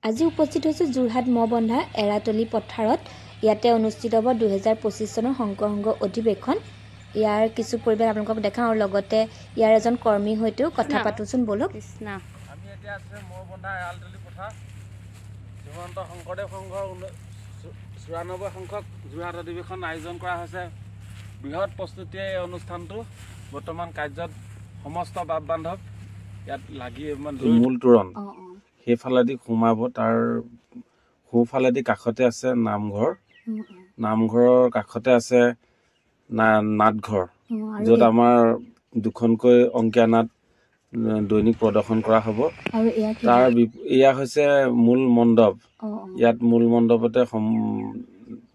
আজি উপস্থিত হৈছে যোৰহাট মবন্ধা এৰাতলি পথাৰত ইয়াতে অনুষ্ঠিত হ'ব 2025 চনৰ শংকৰ সংঘ অধিৱেশন ইয়াৰ কিছু পৰিৱেশ আপোনালোকক দেখাওঁ আৰু লগতে ইয়াৰ এজন কৰ্মীৰ হৈতেও কথা পাতোচোন বলক কৃষ্ণ আমি এতিয়া আছে মবন্ধা এৰাতলি পথাৰ শ্ৰীমন্ত শংকৰদেৱ সংঘৰ 94 সংখ্যক যোৰহাট অধিৱেশন আয়োজন কৰা হৈছে বৃহৎ প্ৰস্তুতিয়ে এই অনুষ্ঠানটো বৰ্তমান কাৰ্যত সমস্ত বাপ বান্ধৱ ইয়াত লাগি মূল তোৰণ সেইফালেদি সোমাব তাৰ সোঁফালেদি কাষতে আছে নামঘৰৰ কাষতে আছে নাটঘৰ য'ত আমাৰ দুখনকৈ অংকীয়া নাট দৈনিক প্ৰদৰ্শন কৰা হ'ব তাৰ এয়া হৈছে মূল মণ্ডপ ইয়াত মূল মণ্ডপতে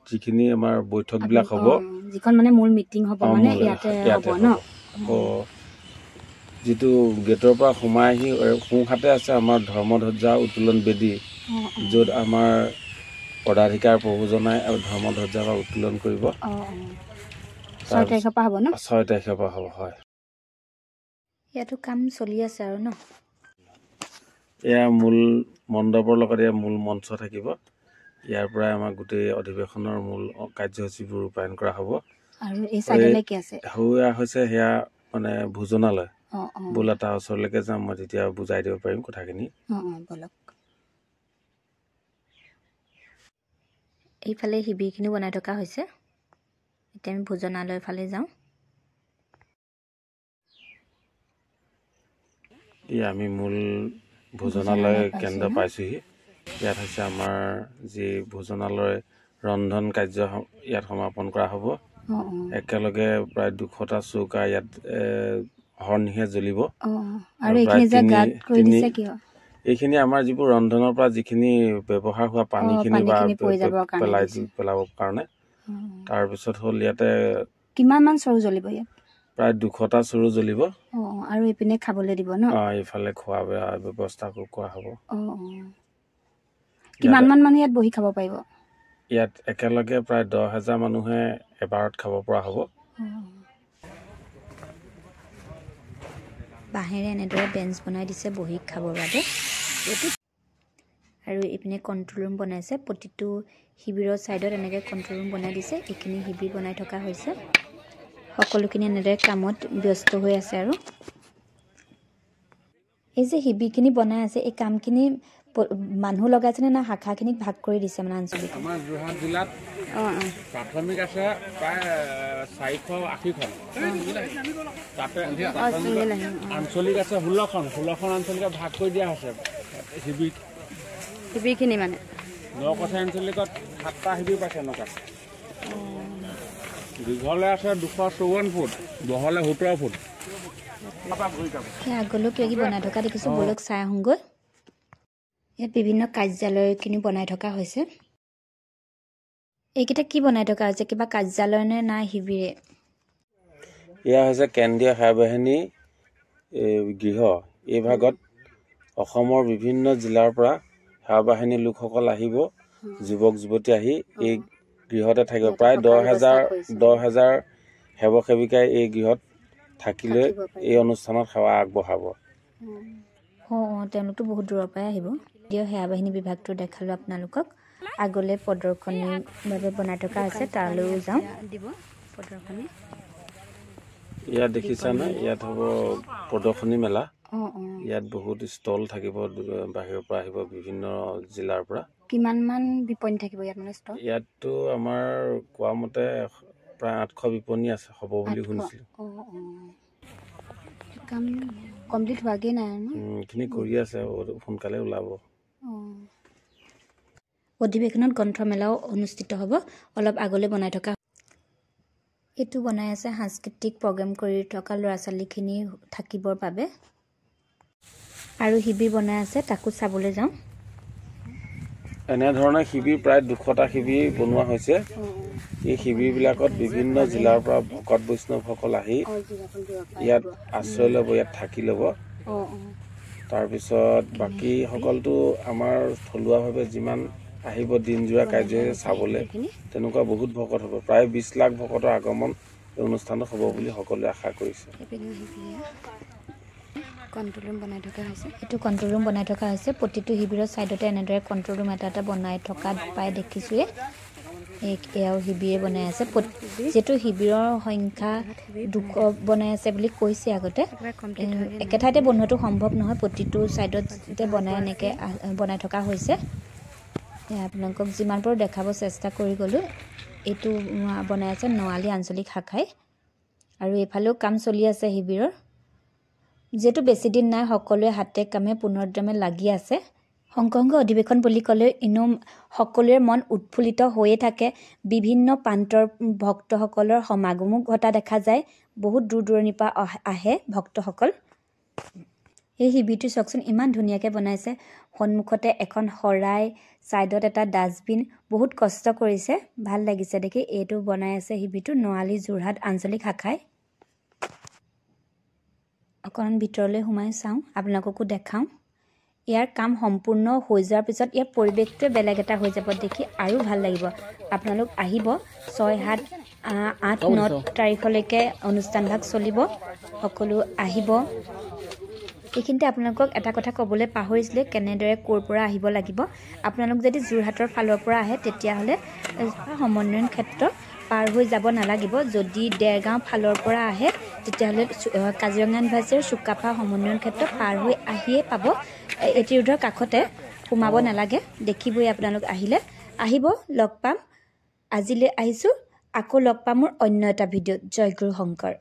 যিখিনি আমাৰ বৈঠকবিলাক হ'ব যিখন মানে মূল মিটিং হ'ব মানে ইয়াতে হ'ব ন যিটো গেটৰ পৰা সোমাই আহি সোঁহাতে আছে আমাৰ ধৰ্মধ্বজা উত্তোলন বেদী য'ত আমাৰ পদাধিকাৰ প্ৰভুজনাই আৰু ধৰ্মধ্বজা উত্তোলন কৰিব 6 তাৰিখৰ পৰা হ'ব ন 6 তাৰিখৰ পৰা হ'ব হয় ইয়াতো কাম চলি আছে আৰু ন এয়া মূল মণ্ডপৰ লগত এয়া মূল মঞ্চ থাকিব ইয়াৰ পৰাই আমাৰ গোটেই অধিৱেশনৰ মূল কাৰ্যসূচীবোৰ ৰূপায়ণ কৰা হ'ব আৰু এই সাইডলে কি আছে হোৱা হৈছে হেয়া মানে ভোজনালয় বলা তাৰ ওচৰলৈকে যাম মই তেতিয়া বুজাই দিব পাৰিম কথাখিনি বলক এইফালে শিবিৰখিনি বনাই থকা হৈছে এতিয়া আমি ভোজনালয়ৰ ফালে যাওঁ আমি মূল ভোজনালয় কেন্দ্ৰ পাইছোহি ইয়াত হৈছে আমাৰ যি ভোজনালয় ৰন্ধন কাৰ্য ইয়াত সমাপন কৰা হ'ব একেলগে প্ৰায় 200টা চৌকা ইয়াত হৰ্ণিহে জ্বলিব আৰু এইখিনি যে গাত কৰি দিছে কিয় এইখিনি আমাৰ যিবোৰ ৰন্ধনৰ পৰা যিখিনি ব্যৱহাৰ হোৱা পানীখিনি বা পেলাবৰ কাৰণে তাৰপিছত হ'ল ইয়াতে কিমান মান চৰু জ্বলিব ইয়াত প্ৰায় 200টা চৰু জ্বলিব আৰু এইপিনে খাবলৈ দিব ন এইফালে খোৱা ব্যৱস্থা কৰা হ'ব কিমান মান মানুহ ইয়াত বহি খাব পাৰিব ইয়াত একেলগে প্ৰায় 10,000 মানুহে এবাৰত খাব পৰা হ'ব বাঁহেৰে এনেদৰে বেঞ্চ বনাই দিছে বহি খাবৰ বাবে আৰু এইপিনে কণ্ট্ৰল ৰুম বনাইছে প্ৰতিটো শিবিৰৰ ছাইডত এনেকৈ কণ্ট্ৰল ৰুম বনাই দিছে এইখিনি শিবিৰ বনাই থকা হৈছে সকলোখিনি এনেদৰে কামত ব্যস্ত হৈ আছে আৰু এই যে শিবিৰখিনি বনাই আছে এই কামখিনি মানুহ লগাইছে না শাখাখিনিক ভাগ কৰি দিছে মানে আঞ্চলিক আমাৰ যোৰহাট জিলাত প্ৰাথমিক আছে প্ৰায় 480খন তাতে আঞ্চলিক আছে 16খন আঞ্চলিকে ভাগ কৰি দিয়া হৈছে শিবিৰখিনি মানে নকঠা আঞ্চলিকত 7টা শিবিৰ পাইছে নকাত দীঘলে আছে 254 ফুট বহলে 17 ফুট আগলৈ কিবা কি বনাই থকা দেখিছোঁ বলক চাই আহোঁগৈ ইয়াত বিভিন্ন কাৰ্যালয়খিনি বনাই থকা হৈছে এইকেইটা কি বনাই থকা হৈছে কিবা কাৰ্যালয় নে নাই শিবিৰে এয়া হৈছে কেন্দ্ৰীয় সেনাবাহিনী গৃহ এই ভাগত অসমৰ বিভিন্ন জিলাৰ পৰা সেনাবাহিনী লোকসকল আহিব যুৱক যুৱতী আহি এই গৃহতে থাকিব প্ৰায় 10,000 সেৱক সেৱিকাই এই গৃহত থাকিলৈ এই অনুষ্ঠানত সেৱা আগবঢ়াব তেওঁলোকতো বহুত দূৰৰ পৰাই আহিব সেনাবাহিনী বিভাগটো দেখালোঁ আপোনালোকক আগলৈ প্ৰদৰ্শনীৰ বাবে বনাই থকা আছে তালৈও যাওঁ প্ৰদৰ্শনী ইয়াত দেখিছানে ইয়াত হ'ব প্ৰদৰ্শনী মেলা ইয়াত বহুত ষ্টল থাকিব বাহিৰৰ পৰা আহিব বিভিন্ন জিলাৰ পৰা কিমান মান বিপণী থাকিব ইয়াত মানে ষ্টল ইয়াততো আমাৰ কোৱা মতে প্ৰায় 800 বিপণী আছে হ'ব বুলি শুনিছিলোঁ কাম কমপ্লিট হোৱাগৈ নাই এইখিনি কৰি আছে সোনকালে ওলাব অধিৱেশনত গ্ৰন্থমেলাও অনুষ্ঠিত হ'ব অলপ আগলৈ বনাই থকা এইটো বনাই আছে সাংস্কৃতিক প্ৰগ্ৰেম কৰি থকা ল'ৰা ছোৱালীখিনি থাকিবৰ বাবে আৰু শিবিৰ বনাই আছে তাকো চাবলৈ যাওঁ এনেধৰণে শিবিৰ প্ৰায় 200টা শিবিৰ বনোৱা হৈছে এই শিবিৰবিলাকত বিভিন্ন জিলাৰ পৰা ভকত বৈষ্ণৱসকল আহি ইয়াত আশ্ৰয় ল'ব ইয়াত থাকি ল'ব তাৰপিছত বাকীসকলতো আমাৰ থলুৱাভাৱে যিমান আহিব দিনজোৰা কাৰ্যসূচী চাবলৈ তেনেকুৱা বহুত ভকত হ'ব প্ৰায় 20 লাখ ভকতৰ আগমন এই অনুষ্ঠানত হ'ব বুলি সকলোৱে আশা কৰিছে কন্ট্ৰোল ৰুম বনাই থকা হৈছে প্ৰতিটো শিবিৰৰ সাইডতে এনেদৰে কন্ট্ৰোল ৰুম এটা বনাই থকা পাই দেখিছোৱে এয়াও শিবিৰে বনাই আছে যেটো শিবিৰৰ সংখ্যা দুক বনাই আছে বুলি কৈছে আগতে একেঠাইতে বনোৱাটো সম্ভৱ নহয় প্ৰতিটো সাইডতে বনাই থকা হৈছে আপোনালোকক যিমানবোৰ দেখাব চেষ্টা কৰি গলো এটো বনাই আছে নৱালী আঞ্চলিক শাখাই আৰু এফালেও কাম চলি আছে শিবিৰৰ যেটো বেছি দিন নাই সকলোৱে হাতে কামে পুনৰদ্ৰমে লাগি আছে সংঘ অধিবেশন বুলি ক'লে ইনোম সকলোৰে মন উৎফুল্লিত হৈয়ে থাকে বিভিন্ন প্ৰান্তৰ ভক্তসকলৰ সমাগমো ঘটা দেখা যায় বহুত দূৰ দূৰণিৰ পৰা আহে ভক্তসকল এই শিবিৰটো চকচোন ইমান ধুনীয়াকৈ বনাইছে সন্মুখতে এখন শৰাই সাইডত এটা ডাস্টবিন বহুত কষ্ট কৰিছে ভাল লাগিছে দেখি এটো বনাই আছে শিবিৰটো নৱালী যোৰহাট আঞ্চলিক শাখাই অকণ ভিতৰলৈ সোমাই চাওঁ আপোনালোককো দেখাওঁ ইয়াৰ কাম সম্পূৰ্ণ হৈ যোৱাৰ পিছত ইয়াৰ পৰিৱেশটোৱে বেলেগ এটা হৈ যাব দেখি আৰু ভাল লাগিব আপোনালোক আহিব 6, 7, 8, 9 তাৰিখলৈকে অনুষ্ঠানভাগ চলিব সকলো আহিব এইখিনিতে আপোনালোকক এটা কথা ক'বলৈ পাহৰিছিলে কেনেদৰে কোৰ পৰা আহিব লাগিব আপোনালোক যদি যোৰহাটৰ ফালৰ পৰা আহে তেতিয়া হলে সমন্বয়ন ক্ষেত্ৰ পাৰ হৈ যাব নালাগিব যদি দেৰগাঁও ফালৰ পৰা আহে তেতিয়া হলে কাজিৰঙা ইউনিভাৰ্চিটিৰ সুকাফা সমন্বয়ন ক্ষেত্ৰ পাৰ হৈ আহিয়ে পাব এটিৰোডৰ কাষতে সোমাব নালাগে দেখিবই আপোনালোক আহিব লগ পাম আজিলৈ আহিছো আকৌ লগ পাম মোৰ অন্য এটা ভিডিঅ' জয় গুৰু শংকৰ